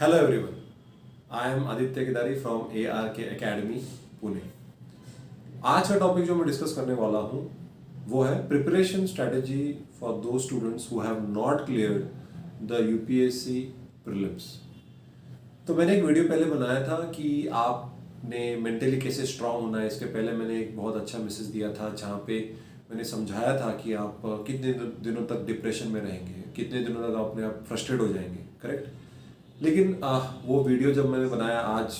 Hello everyone, I am Aditya Kedari from ARK academy Pune. आज का topic जो मैं डिस्कस करने वाला हूँ वो है प्रिपरेशन स्ट्रेटजी फॉर दो students who have not cleared the UPSC prelims. तो मैंने एक वीडियो पहले बनाया था कि आपने मेंटली कैसे स्ट्रांग होना है। इसके पहले मैंने एक बहुत अच्छा मैसेज दिया था जहाँ पे मैंने समझाया था कि आप कितने दिनों तक डिप्रेशन में रहेंगे, कितने दिनों तक अपने आप फ्रस्ट्रेट हो जाएंगे, करेक्ट। लेकिन वो वीडियो जब मैंने बनाया आज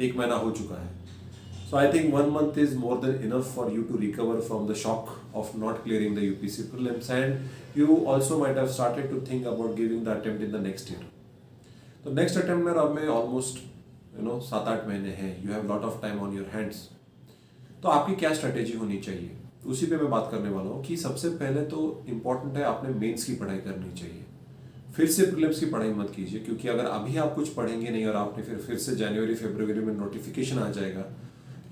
1 महीना हो चुका है। So I think 1 month is more than enough for you to recover from the shock of not clearing the UPSC prelims and you also might have started to think about giving the attempt in the next year. तो next attempt में अब में almost 7-8 महीने हैं। You have lot of time on your hands. तो आपकी क्या strategy होनी चाहिए उसी पे मैं बात करने वाला हूँ कि सबसे पहले तो इम्पोर्टेंट है आपने मेंस की पढ़ाई करनी चाहिए। फिर से प्रीलिम्स की पढ़ाई मत कीजिए, क्योंकि अगर अभी आप कुछ पढ़ेंगे नहीं और आपने फिर से जनवरी फरवरी में नोटिफिकेशन आ जाएगा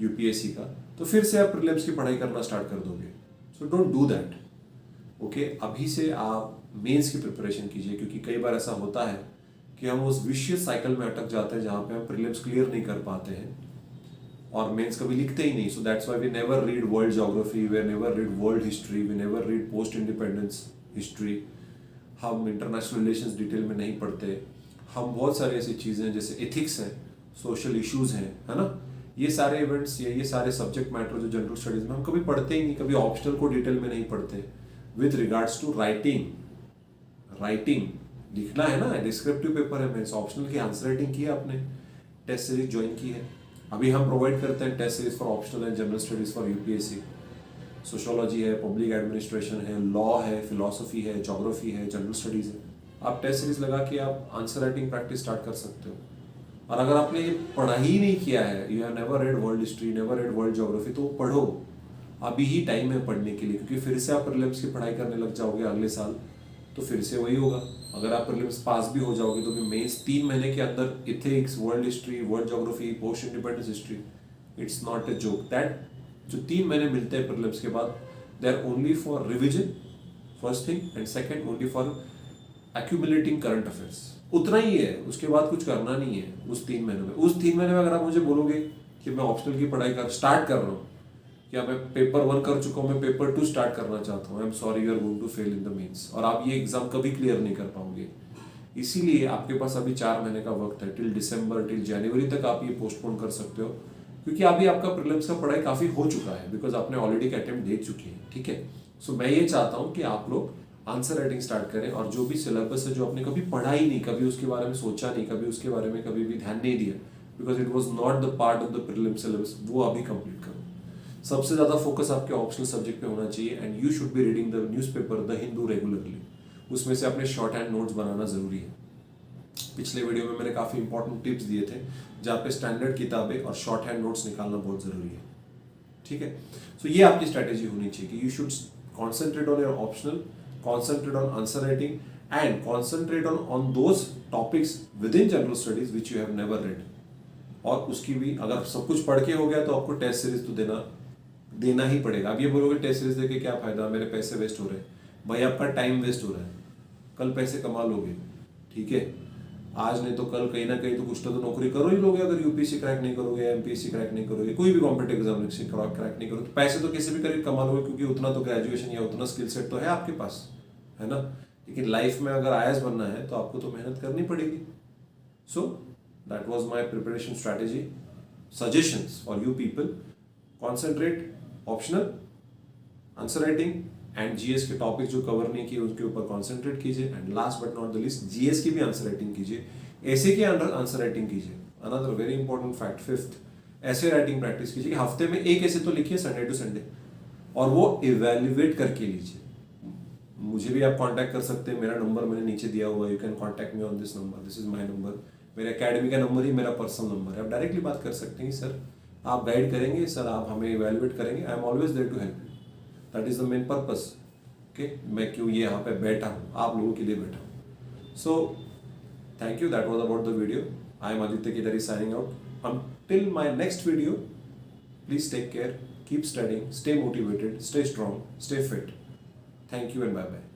यूपीएससी का, तो फिर से आप प्रीलिम्स की पढ़ाई करना स्टार्ट कर दोगे। So don't do that. Okay, अभी से आप मेंस की प्रिपरेशन कीजिए, क्योंकि कई बार ऐसा होता है कि हम उस विशियस साइकिल में अटक जाते हैं जहाँ पे हम प्रीलिम्स क्लियर नहीं कर पाते हैं और मेंस कभी लिखते ही नहीं। So that's why we never read world geography, we never read world history, we never read post independence history. हम इंटरनेशनल रिलेशंस डिटेल में नहीं पढ़ते। हम बहुत सारी ऐसी चीज़ें हैं जैसे एथिक्स हैं, सोशल इश्यूज हैं, है ना, ये सारे इवेंट्स या ये सारे सब्जेक्ट मैटर जो जनरल स्टडीज में हम कभी पढ़ते ही नहीं, कभी ऑप्शनल को डिटेल में नहीं पढ़ते। विथ रिगार्ड्स टू राइटिंग लिखना है ना, डिस्क्रिप्टिव पेपर है, मीन्स ऑप्शनल की आंसर राइटिंग की है आपने, टेस्ट सीरीज ज्वाइन की है। अभी हम प्रोवाइड करते हैं test series for optional and general studies for UPSC. Sociology है, पब्लिक एडमिनिस्ट्रेशन है, लॉ है, फिलोसफी है, ज्योग्राफी है, जनरल स्टडीज़ है। आप टेस्ट सीरीज लगा के आप आंसर राइटिंग प्रैक्टिस स्टार्ट कर सकते हो। और अगर आपने ये पढ़ा ही नहीं किया है, you have never red world history, never red world geography, तो पढ़ो। अभी ही टाइम है पढ़ने के लिए, क्योंकि फिर से आप प्रीलिम्स की पढ़ाई करने लग जाओगे अगले साल तो फिर से वही होगा। अगर आप प्रीलिम्स पास भी हो जाओगे तो भी मेंस 3 महीने के अंदर ethics, world history, world geography, post independence history, it's not a joke. That जो 3 महीने मिलते हैं प्रीलिम्स के बाद, they are only for revision first thing, and second only for accumulating current affairs. उतना ही है, उसके बाद कुछ करना नहीं है उस 3 महीनों में। उस 3 महीने में अगर आप मुझे बोलोगे कि मैं ऑप्शनल की पढ़ाई स्टार्ट कर रहा हूँ, या मैं पेपर 1 कर चुका हूँ, मैं पेपर 2 स्टार्ट करना चाहता हूँ, I am sorry, you are going to fail in the mains, और आप ये एग्जाम कभी क्लियर नहीं कर पाओगे। इसीलिए आपके पास अभी 4 महीने का वक्त है, टिल दिसंबर, टिल जनवरी तक आप ये पोस्टपोन कर सकते हो, क्योंकि अभी आपका प्रीलिम्स का पढ़ाई काफी हो चुका है, बिकॉज आपने ऑलरेडी अटेम्प्ट दे चुके हैं। ठीक है, सो मैं ये चाहता हूँ कि आप लोग आंसर राइटिंग स्टार्ट करें, और जो भी सिलेबस है जो आपने कभी पढ़ा ही नहीं, कभी उसके बारे में सोचा नहीं, कभी उसके बारे में कभी भी ध्यान नहीं दिया, because it was not the part of the prelim syllabus, वो अभी कंप्लीट करो। सबसे ज्यादा फोकस आपके ऑप्शनल सब्जेक्ट पे होना चाहिए, and you should be reading the newspaper the Hindu regularly. उसमें से अपने शॉर्ट हैंड नोट्स बनाना जरूरी है। पिछले वीडियो में मैंने काफी इंपॉर्टेंट टिप्स दिए थे जहाँ पे स्टैंडर्ड किताबें और शॉर्ट हैंड नोट्स निकालना बहुत जरूरी है। ठीक है, सो ये आपकी स्ट्रेटेजी होनी चाहिए कि you should concentrate on your optional, concentrate on answer writing, and concentrate on those topics with in general studies which you have never red. और उसकी भी अगर सब कुछ पढ़ के हो गया तो आपको टेस्ट सीरीज तो देना ही पड़ेगा। अब ये बोलोगे टेस्ट सीरीज देके क्या फायदा, मेरे पैसे वेस्ट हो रहे हैं। भाई आपका टाइम वेस्ट हो रहा है, कल पैसे कमा लोगे। ठीक है, आज नहीं तो कल कहीं ना कहीं तो कुछ तो नौकरी करो ही लोगे। अगर यूपीएससी क्रैक नहीं करोगे, एमपीएससी क्रैक नहीं करोगे, कोई भी कॉम्पिटिटिव एग्जामिनेशन क्रैक नहीं करोगे, तो पैसे तो किसी भी करके कमा लोगे, क्योंकि उतना तो ग्रेजुएशन या उतना स्किल सेट तो है आपके पास, है ना। लेकिन लाइफ में अगर आईएएस बनना है तो आपको तो मेहनत करनी पड़ेगी। So that was my preparation strategy, suggestions for you people. Concentrate optional, answer writing and GS के टॉपिक जो कवर नहीं किए उनके ऊपर कॉन्सेंट्रेट कीजिए, and last but not the list GS की भी आंसर राइटिंग कीजिए, ऐसे के अंडर आंसर राइटिंग कीजिए। Another very important fact, 5th, ऐसे राइटिंग प्रैक्टिस कीजिए कि हफ्ते में एक ऐसे तो लिखिए संडे टू संडे, और वो इवेल्युएट करके लीजिए। मुझे भी आप कांटेक्ट कर सकते हैं, मेरा नंबर मैंने नीचे दिया हुआ है, you can contact me on this number, this is my number. मेरे एकेडमी का नंबर ही मेरा पर्सनल नंबर है, आप डायरेक्टली बात कर सकते हैं। सर आप गाइड करेंगे, सर आप हमें इवेल्युएट करेंगे, I am always there to help you, that is the main purpose. मैं क्यों ये यहाँ पे बैठा हूँ, आप लोगों के लिए बैठा हूँ। So thank you, that was about the video. I am Aditya Kedari signing out until my next video. Please take care, keep studying, stay motivated, stay strong, stay fit. Thank you and bye bye.